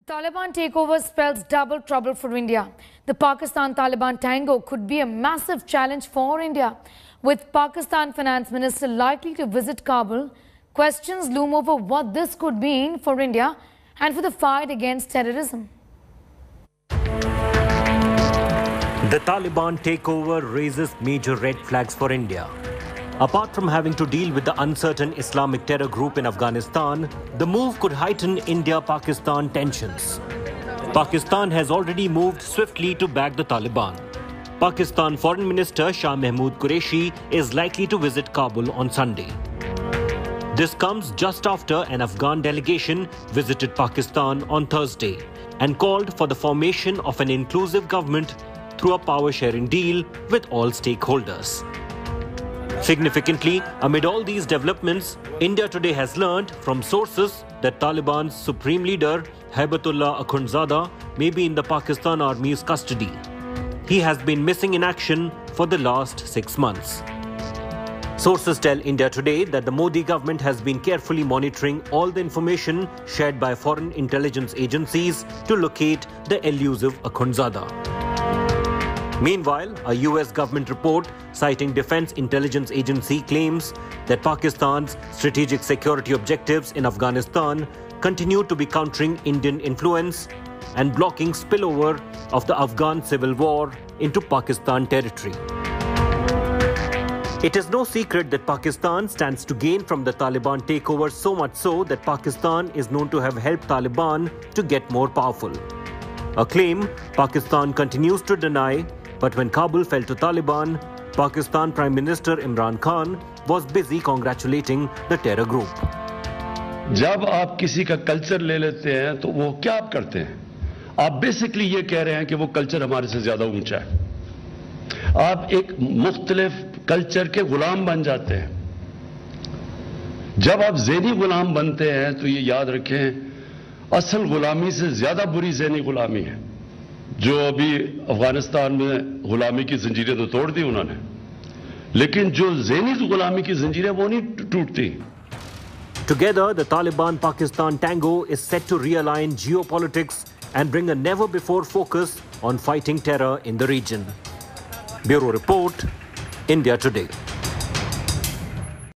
Taliban takeover spells double trouble for India. The Pakistan-Taliban tango could be a massive challenge for India. With Pakistan Finance Minister likely to visit Kabul, questions loom over what this could mean for India and for the fight against terrorism. The Taliban takeover raises major red flags for India. Apart from having to deal with the uncertain Islamic terror group in Afghanistan, the move could heighten India-Pakistan tensions. Pakistan has already moved swiftly to back the Taliban. Pakistan Foreign Minister Shah Mahmood Qureshi is likely to visit Kabul on Sunday. This comes just after an Afghan delegation visited Pakistan on Thursday and called for the formation of an inclusive government through a power-sharing deal with all stakeholders. Significantly, amid all these developments, India today has learned from sources that Taliban's supreme leader, Haibatullah Akhundzada, may be in the Pakistan Army's custody. He has been missing in action for the last 6 months. Sources tell India today that the Modi government has been carefully monitoring all the information shared by foreign intelligence agencies to locate the elusive Akhundzada. Meanwhile, a US government report citing Defense Intelligence Agency claims that Pakistan's strategic security objectives in Afghanistan continue to be countering Indian influence and blocking spillover of the Afghan civil war into Pakistan territory. It is no secret that Pakistan stands to gain from the Taliban takeover, so much so that Pakistan is known to have helped Taliban to get more powerful. A claim Pakistan continues to deny. But when Kabul fell to Taliban, Pakistan Prime Minister Imran Khan was busy congratulating the terror group. जब आप किसी का culture ले लेते हैं तो वो क्या आप करते हैं? आप बेसिकली ये कह रहे हैं कि वो कल्चर हमारे से ज्यादा ऊंचा है. आप एक मुख्तलिफ कल्चर के गुलाम बन जाते हैं. जब आप ज़हनी गुलाम बनते हैं तो ये याद रखें, असल गुलामी से ज्यादा बुरी ज़हनी गुलामी है. जो अभी अफगानिस्तान में गुलामी की जंजीरें तो तोड़ दी उन्होंने, लेकिन जो ज़हनी गुलामी की जंजीरें वो नहीं टूटती. Together, the Taliban-Pakistan tango is set to realign geopolitics and bring a never-before focus on fighting terror in the region. Bureau Report, India Today.